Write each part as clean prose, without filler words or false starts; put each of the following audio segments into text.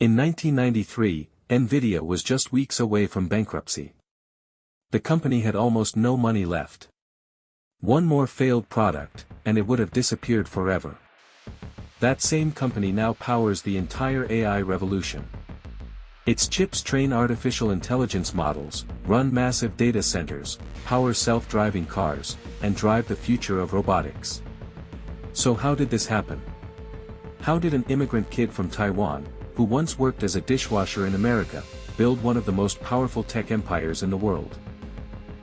In 1993, NVIDIA was just weeks away from bankruptcy. The company had almost no money left. One more failed product, and it would have disappeared forever. That same company now powers the entire AI revolution. Its chips train artificial intelligence models, run massive data centers, power self-driving cars, and drive the future of robotics. So how did this happen? How did an immigrant kid from Taiwan, who once worked as a dishwasher in America, build one of the most powerful tech empires in the world?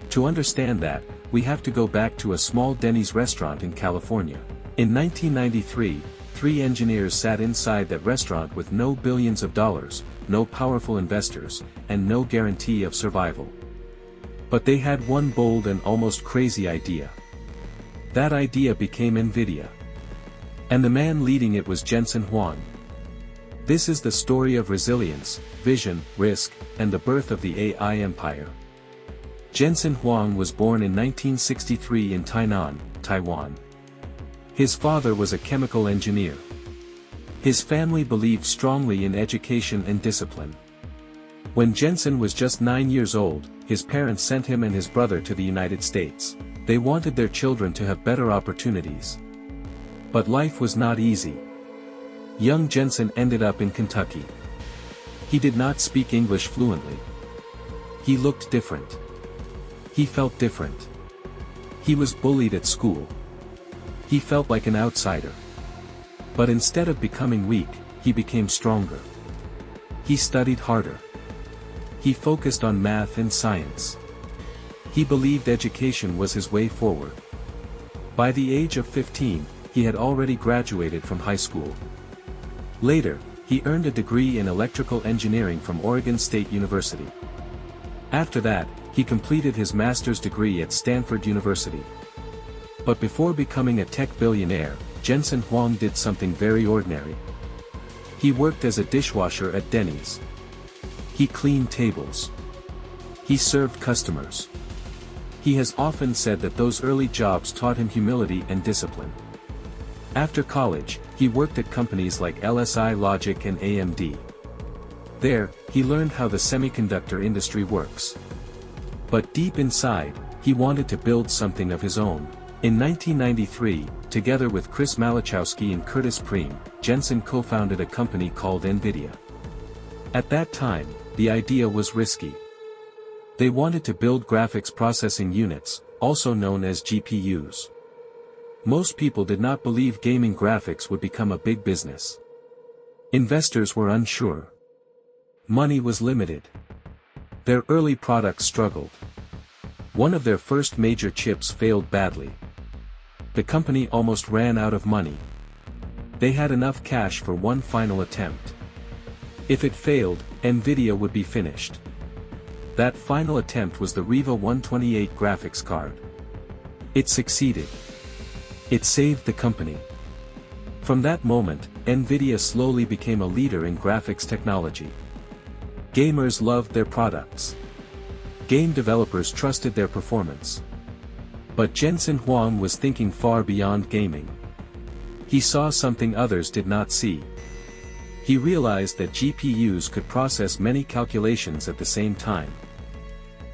To understand that, we have to go back to a small Denny's restaurant in California. In 1993, 3 engineers sat inside that restaurant with no billions of dollars, no powerful investors, and no guarantee of survival. But they had one bold and almost crazy idea. That idea became NVIDIA. And the man leading it was Jensen Huang. This is the story of resilience, vision, risk, and the birth of the AI empire. Jensen Huang was born in 1963 in Tainan, Taiwan. His father was a chemical engineer. His family believed strongly in education and discipline. When Jensen was just 9 years old, his parents sent him and his brother to the United States. They wanted their children to have better opportunities. But life was not easy. Young Jensen ended up in Kentucky. He did not speak English fluently. He looked different. He felt different. He was bullied at school. He felt like an outsider. But instead of becoming weak, he became stronger. He studied harder. He focused on math and science. He believed education was his way forward. By the age of 15, he had already graduated from high school. Later, he earned a degree in electrical engineering from Oregon State University. After that, he completed his master's degree at Stanford University. But before becoming a tech billionaire, Jensen Huang did something very ordinary. He worked as a dishwasher at Denny's. He cleaned tables. He served customers. He has often said that those early jobs taught him humility and discipline. After college, he worked at companies like LSI Logic and AMD. There, he learned how the semiconductor industry works. But deep inside, he wanted to build something of his own. In 1993, together with Chris Malachowski and Curtis Preem, Jensen co-founded a company called NVIDIA. At that time, the idea was risky. They wanted to build graphics processing units, also known as GPUs. Most people did not believe gaming graphics would become a big business. Investors were unsure. Money was limited. Their early products struggled. One of their first major chips failed badly. The company almost ran out of money. They had enough cash for one final attempt. If it failed, NVIDIA would be finished. That final attempt was the Riva 128 graphics card. It succeeded. It saved the company. From that moment, NVIDIA slowly became a leader in graphics technology. Gamers loved their products. Game developers trusted their performance. But Jensen Huang was thinking far beyond gaming. He saw something others did not see. He realized that GPUs could process many calculations at the same time.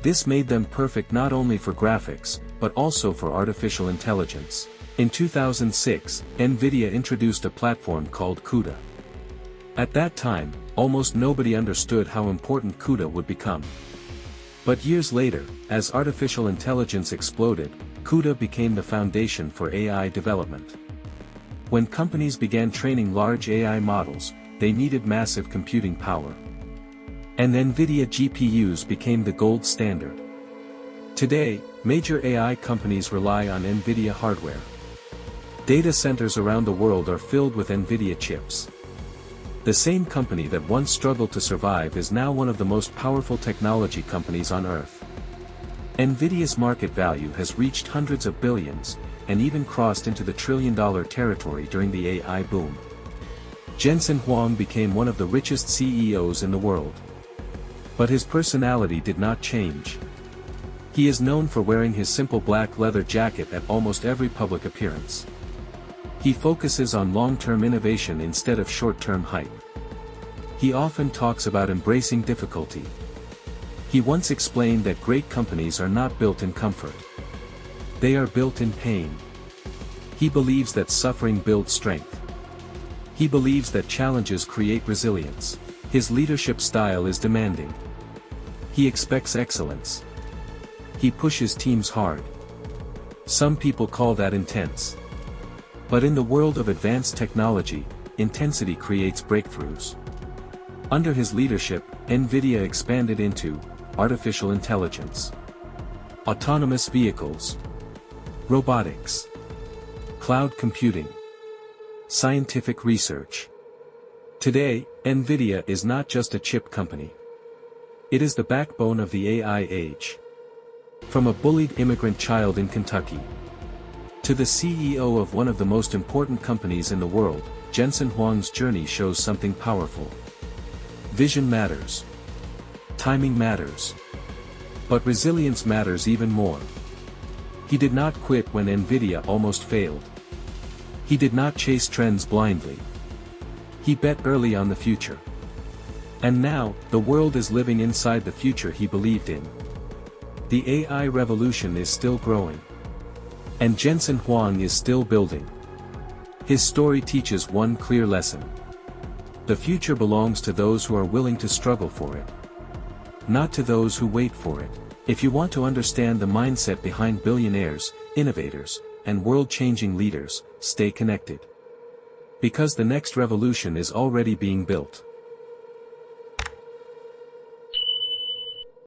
This made them perfect not only for graphics, but also for artificial intelligence. In 2006, NVIDIA introduced a platform called CUDA. At that time, almost nobody understood how important CUDA would become. But years later, as artificial intelligence exploded, CUDA became the foundation for AI development. When companies began training large AI models, they needed massive computing power. And NVIDIA GPUs became the gold standard. Today, major AI companies rely on NVIDIA hardware. Data centers around the world are filled with NVIDIA chips. The same company that once struggled to survive is now one of the most powerful technology companies on Earth. NVIDIA's market value has reached hundreds of billions, and even crossed into the trillion-dollar territory during the AI boom. Jensen Huang became one of the richest CEOs in the world. But his personality did not change. He is known for wearing his simple black leather jacket at almost every public appearance. He focuses on long-term innovation instead of short-term hype. He often talks about embracing difficulty. He once explained that great companies are not built in comfort. They are built in pain. He believes that suffering builds strength. He believes that challenges create resilience. His leadership style is demanding. He expects excellence. He pushes teams hard. Some people call that intense. But in the world of advanced technology, intensity creates breakthroughs. Under his leadership, NVIDIA expanded into artificial intelligence, autonomous vehicles, robotics, cloud computing, scientific research. Today, NVIDIA is not just a chip company. It is the backbone of the AI age. From a bullied immigrant child in Kentucky to the CEO of one of the most important companies in the world, Jensen Huang's journey shows something powerful. Vision matters. Timing matters. But resilience matters even more. He did not quit when NVIDIA almost failed. He did not chase trends blindly. He bet early on the future. And now, the world is living inside the future he believed in. The AI revolution is still growing. And Jensen Huang is still building. His story teaches one clear lesson. The future belongs to those who are willing to struggle for it, not to those who wait for it. If you want to understand the mindset behind billionaires, innovators, and world-changing leaders, stay connected. Because the next revolution is already being built.